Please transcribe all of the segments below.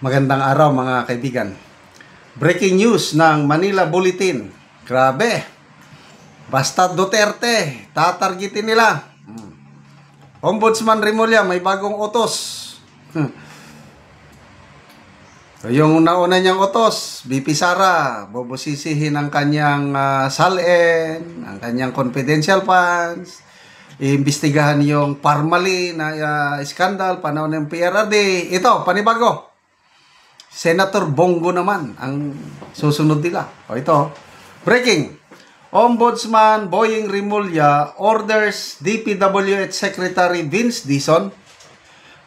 Magandang araw mga kaibigan. Breaking news ng Manila Bulletin. Grabe. Basta Duterte, tatargetin nila. Ombudsman Remulla may bagong utos. Yung nauna niyang utos, BP Sara, bubusisihin ang kanyang SALN, ang kanyang confidential funds, iimbestigahan yung Parmali na skandal, panahon ng PRRD. Ito, panibago. Senator Bongo naman ang susunod nila. O ito, breaking. Ombudsman Boying Remulla orders DPWH Secretary Vince Dizon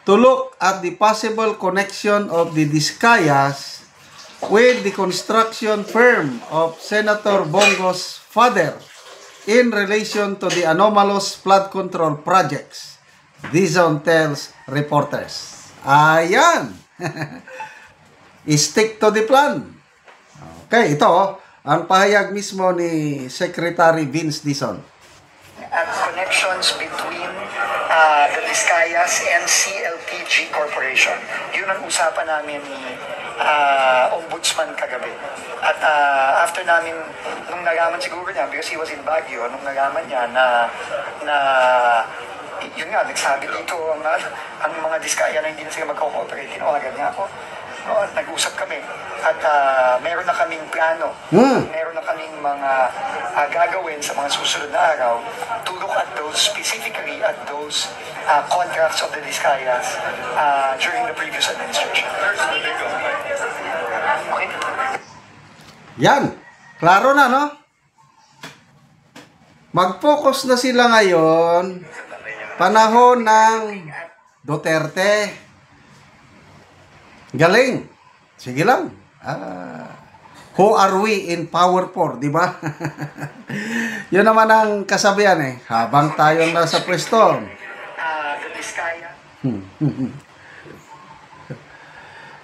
to look at the possible connection of the Discayas with the construction firm of Senator Bongo's father in relation to the anomalous flood control projects. Dizon tells reporters. Ayan! Stick to the plan. Okay, ito ang pahayag mismo ni Secretary Vince Dizon. At connections between the Discayas and CLPG Corporation. Yun ang usapan namin ni Ombudsman kagabi. At after namin, nung nalaman siguro niya, because he was in Baguio, nung nalaman niya na yun nga, nagsabi dito ang mga Discaya na hindi na sila magko-cooperate, tinawagan niya ako. Nag-usap kami at meron na kaming plano, meron na kaming mga gagawin sa mga susunod na araw to look at those, specifically at those contracts of the Discayas during the previous administration. Okay. Yan, klaro na, no? Mag-focus na sila ngayon, panahon ng Duterte. Galing. Sige lang. Who are we in power for, di ba? Yun naman ang kasabihan eh. Habang tayo nasa pwesto.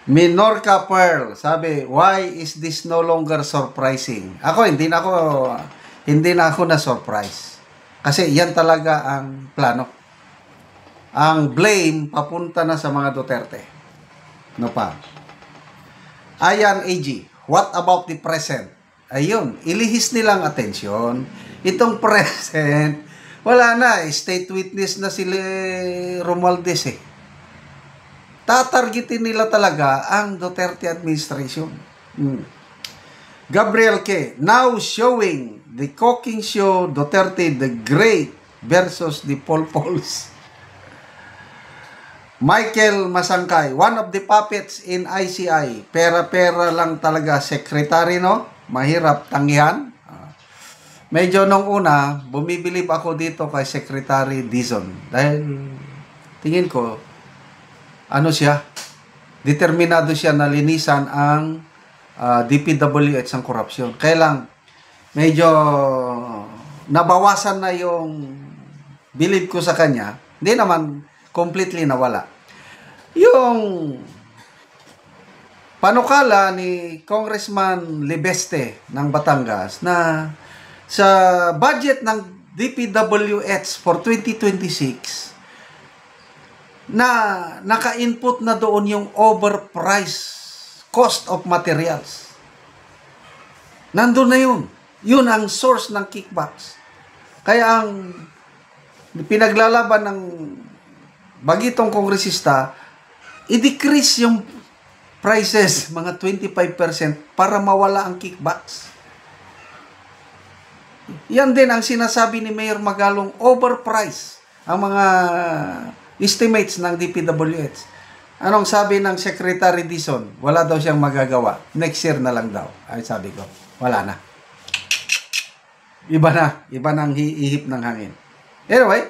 Minorca Pearl, sabi, why is this no longer surprising? Ako, hindi na ako na-surprise. Kasi yan talaga ang plano. Ang blame papunta na sa mga Duterte. No pa. Ayan, AG, what about the present? Ayun, ilihis nilang atensyon. Itong present, wala na, state witness na sila Romualdez eh. Tatargetin nila talaga ang Duterte administration. Gabriel K. Now showing the cooking show Duterte the Great versus the Polpols. Michael Masangkay, one of the puppets in ICI. Pera-pera lang talaga, secretary, no? Mahirap tanggihan. Medyo nung una, bumibilib ako dito kay Secretary Dizon. Dahil tingin ko, ano siya? Determinado siya na linisan ang DPWH ang korupsyon. Kaya lang, medyo nabawasan na yung bilib ko sa kanya. Hindi naman completely nawala. Yung panukala ni Congressman Libeste ng Batangas na sa budget ng DPWH for 2026 na naka-input na doon yung overpriced cost of materials. Nandun na yun. Yun ang source ng kickbacks. Kaya ang pinaglalaban ng bagitong kongresista, i-decrease yung prices, mga 25% para mawala ang kickbacks. Yan din ang sinasabi ni Mayor Magalong, overprice ang mga estimates ng DPWH. Anong sabi ng Secretary Dizon? Wala daw siyang magagawa. Next year na lang daw. Ay sabi ko, wala na. Iba na ang ihip ng hangin. Anyway,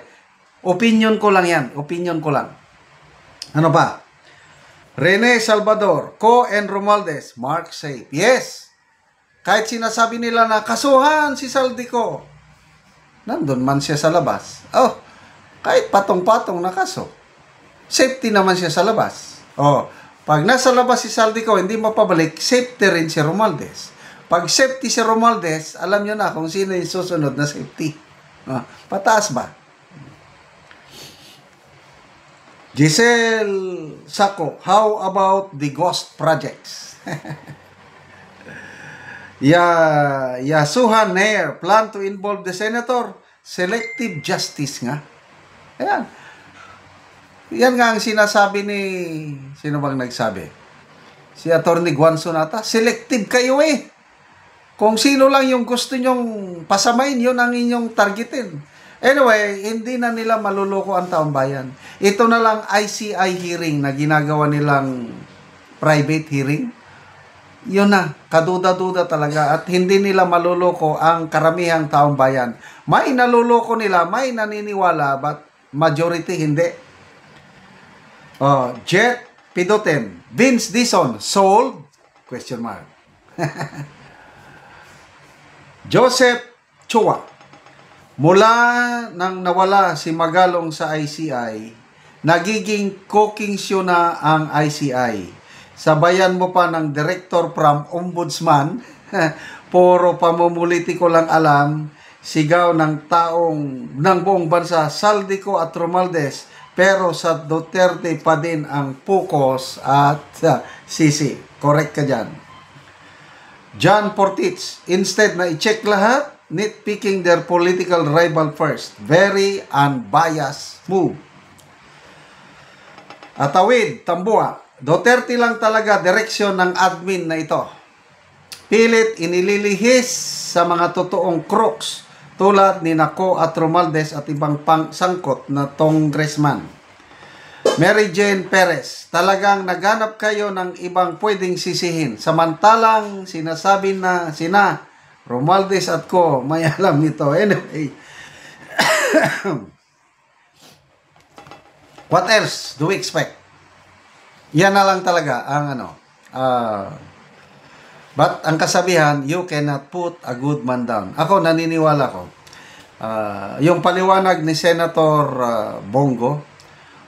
opinion ko lang yan. Opinion ko lang. Ano pa? Rene Salvador, Co and Romualdez, Mark safe. Yes. Kahit sinasabi nila na kasuhan si Saldico, nandun man siya sa labas. Oh, kahit patong-patong na kaso, safety naman siya sa labas. Oh, pag nasa labas si Saldico, hindi mapabalik, safety rin si Romualdez. Pag safety si Romualdez, alam nyo na kung sino yung susunod na safety. Oh, pataas ba? Giselle Sako, how about the ghost projects? Yasuhan Nair, plan to involve the senator? Selective justice nga. Ayan. Yan nga ang sinasabi ni, sino bang nagsabi? Si Atty. Guanzo nata. Selective kayo eh. Kung sino lang yung gusto nyong pasamain, yun ang inyong targetin. Anyway, hindi na nila maluloko ang taong bayan. Ito na lang ICI hearing na ginagawa nilang private hearing. Yun na, kaduda-duda talaga. At hindi nila maluloko ang karamihang taong bayan. May naluloko nila, may naniniwala, but majority hindi. Jet Pidoten, Vince Dizon, sold? Question mark. Joseph Chua, mula nang nawala si Magalong sa ICI, nagiging cooking show na ang ICI. Sabayan mo pa ng director from ombudsman, puro pamumulitiko lang alam, sigaw ng ng buong bansa, Saldico at Romualdez, pero sa Duterte pa din ang focus at Sisi. Correct ka dyan. John Portich, instead na i-check lahat, nitpicking their political rival first. Very unbiased move. Atawid, Tambua, Duterte lang talaga direksyon ng admin na ito. Pilit inililihis sa mga totoong crooks tulad ni Nako at Romualdez at ibang sangkot na congressman. Mary Jane Perez, talagang naghanap kayo ng ibang pwedeng sisihin. Samantalang sinasabi na sina Romualdez at ko may alam nito. Anyway, what else do we expect? Yan na lang talaga ang but ang kasabihan, you cannot put a good man down. Ako, naniniwala ko. Yung paliwanag ni Senator Bongo,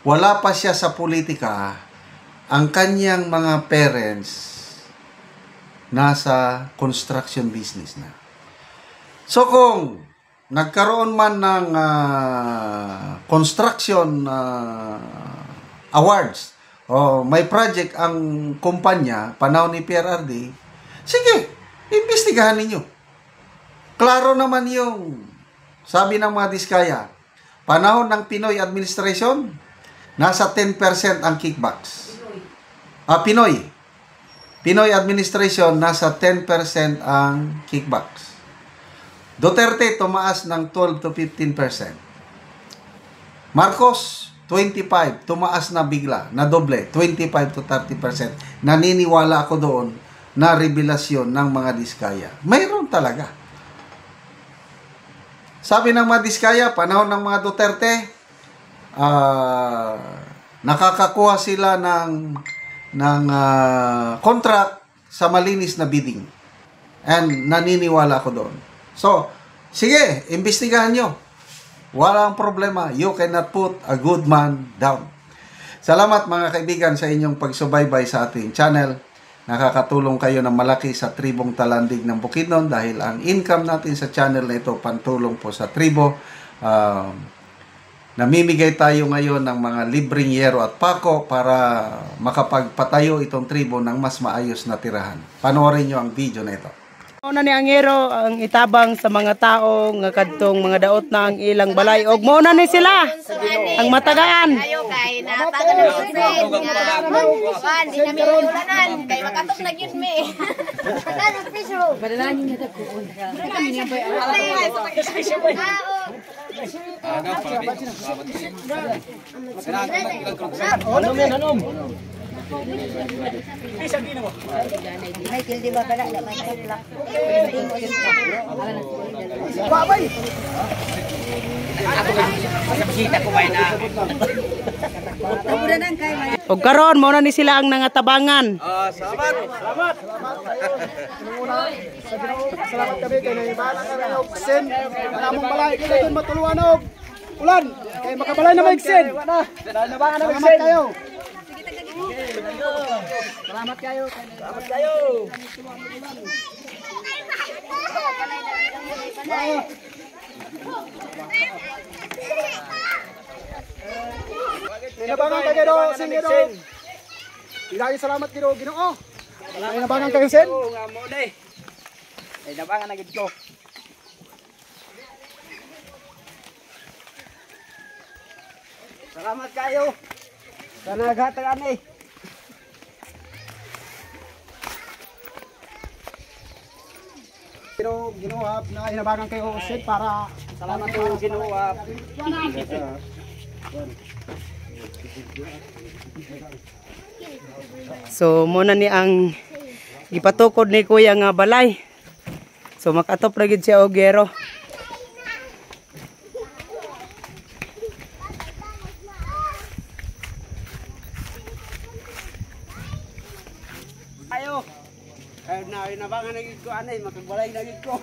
wala pa siya sa politika, ang kanyang mga parents nasa construction business na. So kung nagkaroon man ng construction awards, o may project ang kumpanya, panahon ni PRRD, sige, imbestigahan ninyo. Klaro naman yung sabi ng mga Diskaya, panahon ng Pinoy administration, nasa 10% ang kickbacks. Pinoy administration, nasa 10% ang kickbacks. Duterte, tumaas ng 12 to 15%. Marcos, 25, tumaas na bigla, na doble, 25 to 30%. Naniniwala ako doon na revelasyon ng mga Diskaya. Mayroon talaga. Sabi ng mga Diskaya, panahon ng mga Duterte, nakakakuha sila ng contract sa malinis na bidding. And naniniwala ako doon. So, sige, imbestigahan nyo. Walang problema. You cannot put a good man down. Salamat mga kaibigan sa inyong pagsubaybay sa ating channel. Nakakatulong kayo ng malaki sa tribong Talandig ng Bukidnon dahil ang income natin sa channel na ito pantulong po sa tribo. Namimigay tayo ngayon ng mga libreng yero at pako para makapagpatayo itong tribo ng mas maayos na tirahan. Panoorin nyo ang video na ito. Mao na ni ang hero ang itabang sa mga tao nga kadtong mga daot na ang ilang balay og mao na ni sila ang matagaan. Ayo kay natagan ng friend nga pan di namin ulanan kay makatok na gyud mi. Ano piso? Badalan niyo ta ko. Kami ni bay. Hanom. May kildi ba kada may kilak. Babay. Og karon mao na ni sila ang nangatabangan. Salamat. Salamat kami kay naibala ka na og sen. Namong balay kay doon matuluan og ulan. Kay makabalay na magsen. Nabangan na magsen kayo. Salamat kayo. Salamat kayo. Inabangan kayo do, sin do. Ilahi salamat kayo Ginoo. Inabangan kayo sin. Nga mo day. Ay nabangan na gid ko. Salamat kayo. Sana naghatag ani. Pero Ginoo na inabangan kayo sin para Salamat po Ginoo. So muna ni ang gipatukod ni kuya nga balay. So makatop ra gid siya og gero. Ayo. Ay nabangan na gid ko anay makagbalay na gid ko.